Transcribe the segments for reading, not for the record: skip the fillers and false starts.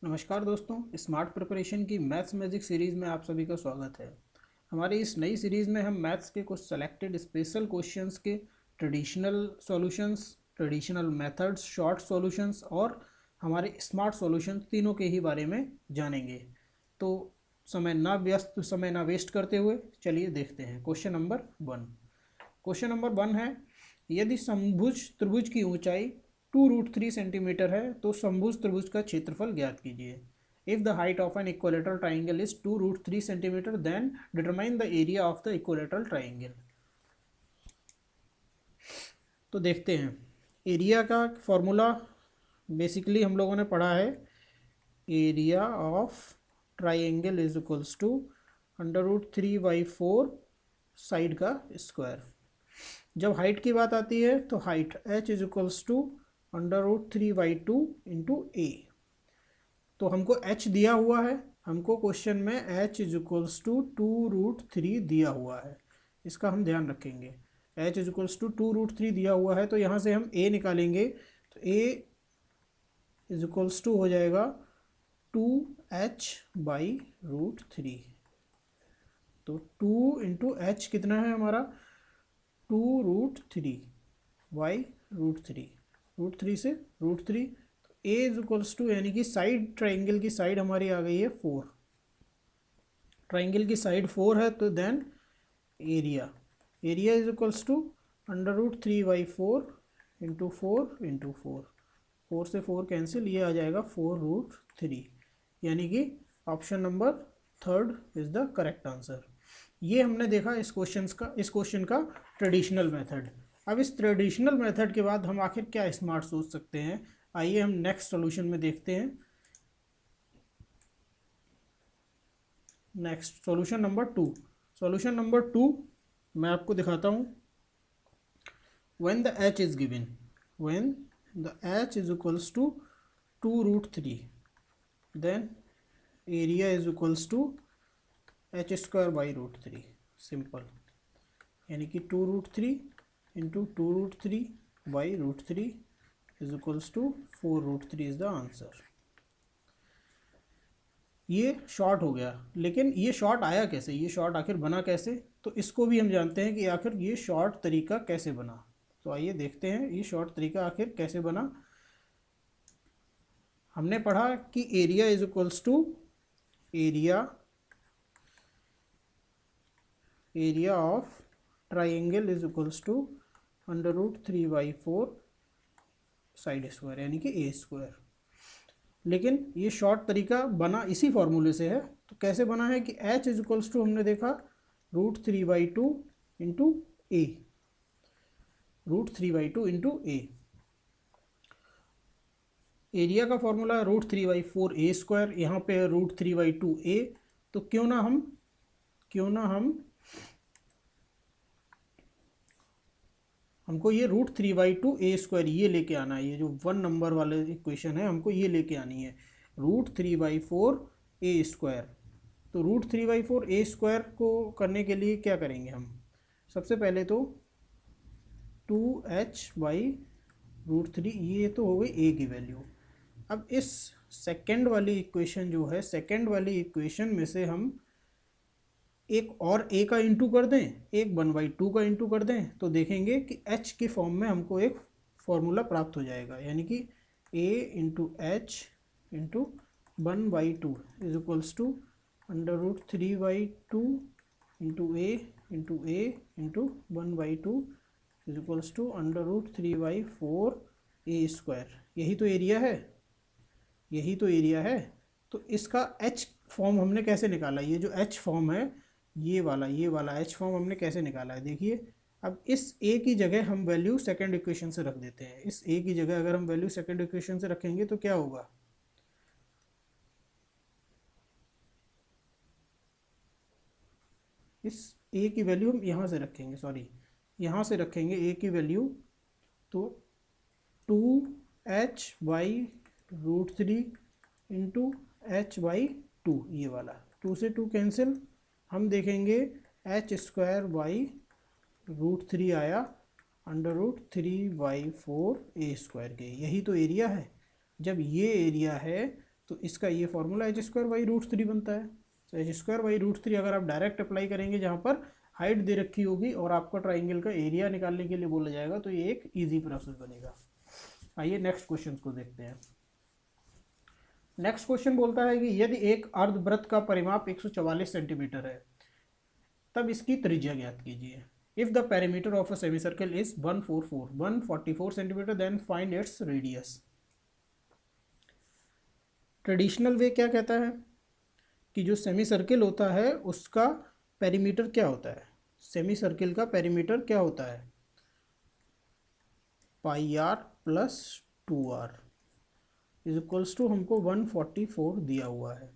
नमस्कार दोस्तों, smart preparation की मैथ्स मैजिक सीरीज़ में आप सभी का स्वागत है। हमारी इस नई सीरीज़ में हम मैथ्स के कुछ सेलेक्टेड स्पेशल क्वेश्चंस के traditional solutions, traditional methods, short solutions और हमारे स्मार्ट सॉल्यूशंस तीनों के ही बारे में जानेंगे। तो समय ना वेस्ट करते हुए चलिए देखते हैं। क्वेश्चन नंबर 1 है, यदि समभुज त्रिभुज की ऊंचाई 2√3 सेंटीमीटर है तो समभुज त्रिभुज का क्षेत्रफल ज्ञात कीजिए। If the height of an equilateral triangle is 2√3 centimetre then determine the area of the equilateral triangle. तो देखते हैं, एरिया का फॉर्मूला बेसिकली हम लोगों ने पढ़ा है। Area of triangle is equals to √3/4 side का स्क्वायर। जब हाइट की बात आती है तो height h is equals to √3/2 into a. तो हमको h दिया हुआ है, हमको क्वेश्चन में h इज इक्वल्स टू 2√3 दिया हुआ है, इसका हम ध्यान रखेंगे। h इज इक्वल्स टू 2√3 दिया हुआ है तो यहाँ से हम a निकालेंगे, तो a इज इक्वल्स टू हो जाएगा 2h/√3। तो 2 इंटू एच कितना है हमारा 2√3/√3, √3 से √3। तो a इज इक्वल्स टू यानी कि साइड, ट्राइंगल की साइड हमारी आ गई है 4। ट्राइंगल की साइड 4 है तो then area is equals to √3/4 into 4, 4 से 4 कैंसिल, ये आ जाएगा 4√3, यानी कि option number 3 is the correct answer. ये हमने देखा इस क्वेश्चन का ट्रेडिशनल मेथड। अब इस ट्रेडिशनल मेथड के बाद हम आखिर क्या स्मार्ट सोच सकते हैं, आइए हम नेक्स्ट सॉल्यूशन में देखते हैं। नेक्स्ट सॉल्यूशन नंबर 2 मैं आपको दिखाता हूँ। when the h is equals to 2√3 then area is equals to h²/√3। सिंपल, यानी कि 2√3 into 2√3/√3 is equals to 4√3 is the answer. ये शॉर्ट हो गया, लेकिन ये शॉर्ट आया कैसे, ये शॉर्ट आखिर बना कैसे, तो इसको भी हम जानते हैं कि आखिर ये शॉर्ट तरीका कैसे बना। तो आइए देखते हैं ये शॉर्ट तरीका आखिर कैसे बना। हमने पढ़ा कि area is equals to area of triangle is equals to √3/4 side square, यानी कि a²। लेकिन ये शॉर्ट तरीका बना इसी फॉर्मूले से है। तो कैसे बना है कि h इज इक्वल्स टू हमने देखा √3/2 इंटू ए, √3/2 इंटू ए। एरिया का फॉर्मूला √3/4 a², यहाँ पे है √3/2 a। तो क्यों ना हम हमको ये √3/2 a² ये लेके आना है। ये जो 1 नंबर वाले इक्वेशन है हमको ये लेके आनी है, √3/4 a²। तो √3/4 a² को करने के लिए क्या करेंगे हम, सबसे पहले तो 2h/√3, ये तो हो गई a की वैल्यू। अब इस सेकंड वाली इक्वेशन जो है, सेकंड वाली इक्वेशन में से हम एक और a का इंटू कर दें, एक 1/2 का इंटू कर दें, तो देखेंगे कि h के फॉर्म में हमको एक फॉर्मूला प्राप्त हो जाएगा, यानी कि a into H into 1/2 is equals to √3/2 into a into 1/2 is equals to √3/4 a²। यही तो एरिया है। तो इसका h फॉर्म हमने कैसे निकाला, ये जो h फॉर्म है, ये वाला h फॉर्म हमने कैसे निकाला है, देखिए। अब इस a की जगह हम वैल्यू सेकंड इक्वेशन से रख देते हैं। इस a की जगह अगर हम वैल्यू सेकंड इक्वेशन से रखेंगे तो क्या होगा, इस a की वैल्यू हम यहाँ से रखेंगे, यहाँ से रखेंगे a की वैल्यू। तो 2h/√3 इंटू h/2, ये वाला 2 से 2 कैंसिल, हम देखेंगे h²/√3 आया √3/4 a² के। यही तो एरिया है। जब ये एरिया है तो इसका ये formula H square by root three बनता है। तो H square by root three अगर आप डायरेक्ट अप्लाई करेंगे जहाँ पर हाइट दे रखी होगी और आपका ट्राइंगल का एरिया निकालने के लिए बोला जाएगा, तो ये एक ईजी प्रोसेस बनेगा। आइए नेक्स्ट क्वेश्चन को देखते हैं। नेक्स्ट क्वेश्चन बोलता है कि यदि एक अर्धवृत्त का परिमाप 144 सेंटीमीटर है तब इसकी त्रिज्या ज्ञात कीजिए। If the perimeter of a semicircle is 144 centimetre then find its radius. Traditional way क्या कहता है कि जो सेमी सर्किल होता है उसका पेरीमीटर क्या होता है, सेमी सर्किल का पेरीमीटर क्या होता है, pi are plus 2r is equals to हमको 144 दिया हुआ है।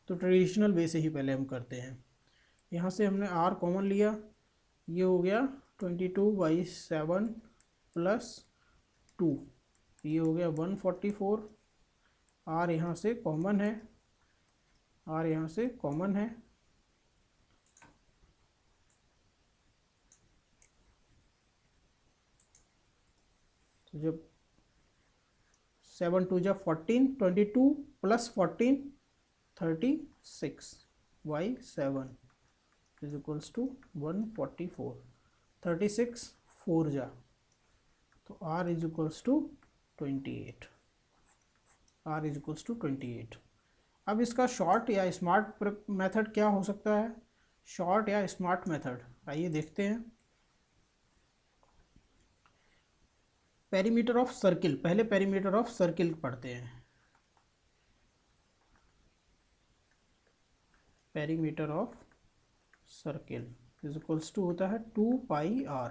तो ट्रेडिशनल वे से ही पहले हम करते हैं। यहाँ से हमने r कॉमन लिया, ये हो गया 22/7 प्लस 2, ये हो गया 144। r यहाँ से कॉमन है, r यहाँ से कॉमन है, तो जब 7 2 जा 14, 22 प्लस 14 36/7 इज इक्वल्स टू 144। 36 4 जा तो r is equals to 28, r is equals to 28। अब इसका शॉर्ट या स्मार्ट मेथड क्या हो सकता है, शॉर्ट या स्मार्ट मेथड, आइए देखते हैं। पेरीमीटर ऑफ सर्किल, पहले पेरीमीटर ऑफ सर्किल पढ़ते हैं। Perimeter of circle is equals to होता है 2πr।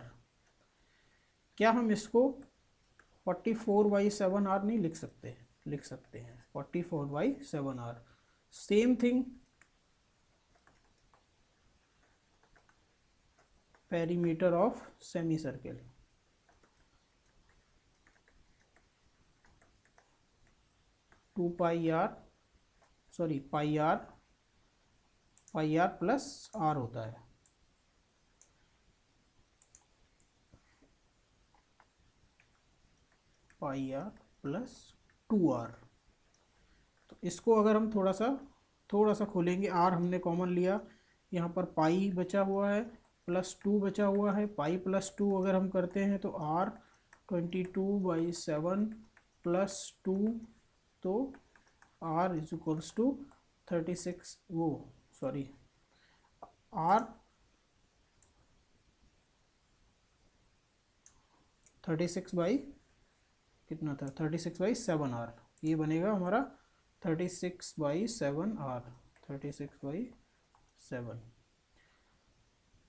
क्या हम इसको 44/7r नहीं लिख सकते, लिख सकते हैं 44/7r। Same thing perimeter of semi circle, pi are plus r होता है। Pi are plus 2r। तो इसको अगर हम थोड़ा सा खोलेंगे, r हमने कॉमन लिया, यहाँ पर पाई बचा हुआ है प्लस 2 बचा हुआ है, पाई प्लस 2 अगर हम करते हैं तो r 22/7 प्लस 2, तो r इज इक्वल्स टू 36, वो सॉरी r 36 बाई कितना था, 36/7r, ये बनेगा हमारा 36/7r, 36/7।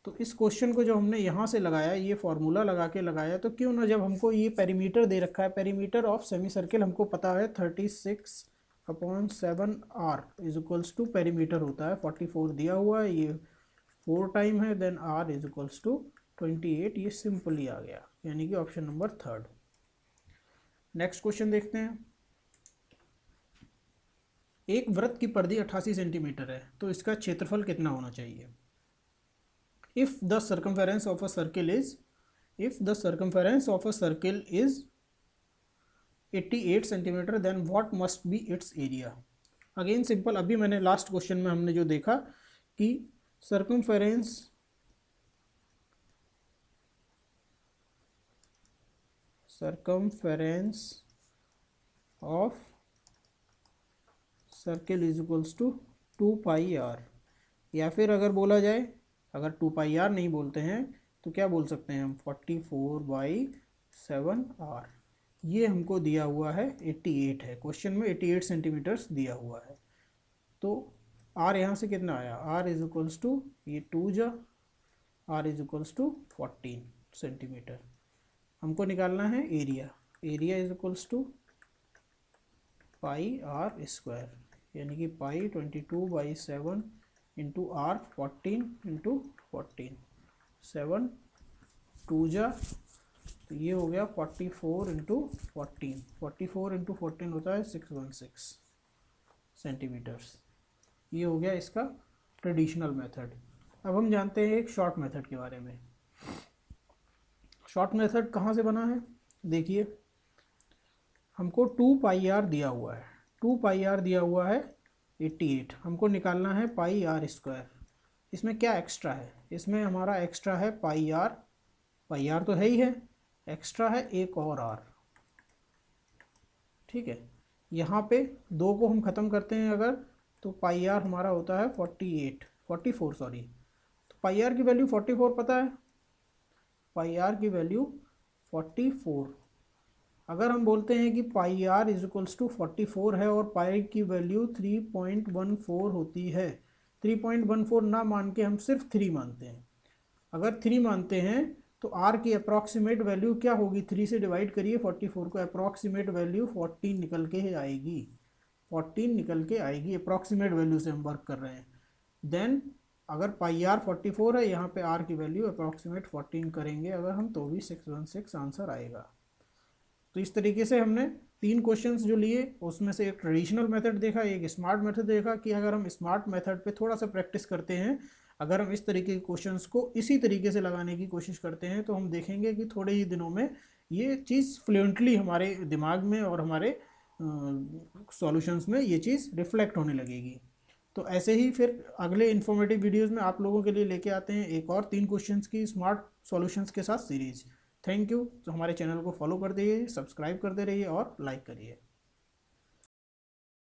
तो इस क्वेश्चन को जो हमने यहाँ से लगाया, ये फॉर्मूला लगा के लगाया, तो क्यों ना, जब हमको ये पेरीमीटर दे रखा है, पेरीमीटर ऑफ सेमी सर्किल हमको पता है 36/7r is equals to perimeter होता है 44 दिया हुआ है, ये 4 टाइम है, then r is equals to 28। ये सिंपली आ गया, यानी कि ऑप्शन नंबर 3। नेक्स्ट क्वेश्चन देखते हैं। एक वृत्त की परिधि 88 सेंटीमीटर है, तो इसका क्षेत्रफल कितना होना चाहिए। If the circumference of a circle is 88 centimetre then what must be its area. Again simple, अभी मैंने लास्ट क्वेश्चन में हमने जो देखा कि circumference of circle is equals to 2πr, या फिर अगर बोला जाए, अगर 2πr नहीं बोलते हैं तो क्या बोल सकते हैं हम, 44/7r। ये हमको दिया हुआ है 88 है, क्वेश्चन में 88 सेंटीमीटर्स दिया हुआ है। तो r यहाँ से कितना आया, r इज इक्वल्स टू ये 2 जा, r is equals to 14 centimetre. हमको निकालना है area, area is equals to pi R square, यानी कि पाई 22/7 इंटू r 14 इंटू 14, 7 2 जा, तो ये हो गया 44 इंटू 14, 44 इंटू 14 होता है 616 सेंटीमीटर्स। ये हो गया इसका ट्रेडिशनल मेथड। अब हम जानते हैं एक शॉर्ट मेथड के बारे में। शॉर्ट मेथड कहाँ से बना है, देखिए हमको 2πr दिया हुआ है, 2 पाई आर दिया हुआ है 88, हमको निकालना है पाई आर स्क्वायर। इसमें क्या एक्स्ट्रा है, इसमें हमारा एक्स्ट्रा है पाई आर तो है ही है, एक्स्ट्रा है एक और आर। ठीक है, यहाँ पे 2 को हम ख़त्म करते हैं अगर, तो पाई आर हमारा होता है 44 सॉरी। तो पाई आर की वैल्यू 44 पता है, पाई आर की वैल्यू 44। अगर हम बोलते हैं कि पाई आर इज इक्वल्स टू 44 है और पाई की वैल्यू 3.14 होती है, 3.14 ना मान के हम सिर्फ 3 मानते हैं। अगर 3 मानते हैं तो आर की अप्रॉक्सीमेट वैल्यू क्या होगी, 3 से डिवाइड करिए 44 को, अप्रॉक्सीमेट वैल्यू 14 निकल के आएगी, 14 निकल के आएगी, अप्रॉक्सीमेट वैल्यू से हम वर्क कर रहे हैं। देन अगर पाई आर 44 है, यहाँ पे आर की वैल्यू अप्रॉक्सीमेट 14 करेंगे अगर हम, तो भी 616 आंसर आएगा। तो इस तरीके से हमने 3 क्वेश्चंस जो लिए, उसमें से एक ट्रेडिशनल मेथड देखा, एक स्मार्ट मेथड देखा कि अगर हम स्मार्ट मेथड पे थोड़ा सा प्रैक्टिस करते हैं, अगर हम इस तरीके के क्वेश्चंस को इसी तरीके से लगाने की कोशिश करते हैं, तो हम देखेंगे कि थोड़े ही दिनों में ये चीज़ फ्लुएंटली हमारे दिमाग में और हमारे सॉल्यूशंस में ये चीज़ रिफ्लेक्ट होने लगेगी। तो ऐसे ही फिर अगले इन्फॉर्मेटिव वीडियोज़ में आप लोगों के लिए लेके आते हैं एक और 3 क्वेश्चंस की स्मार्ट सॉल्यूशंस के साथ सीरीज़। Thank you. तो हमारे चैनल को फॉलो कर दीजिए, सब्सक्राइब करते रहिए और लाइक करिए।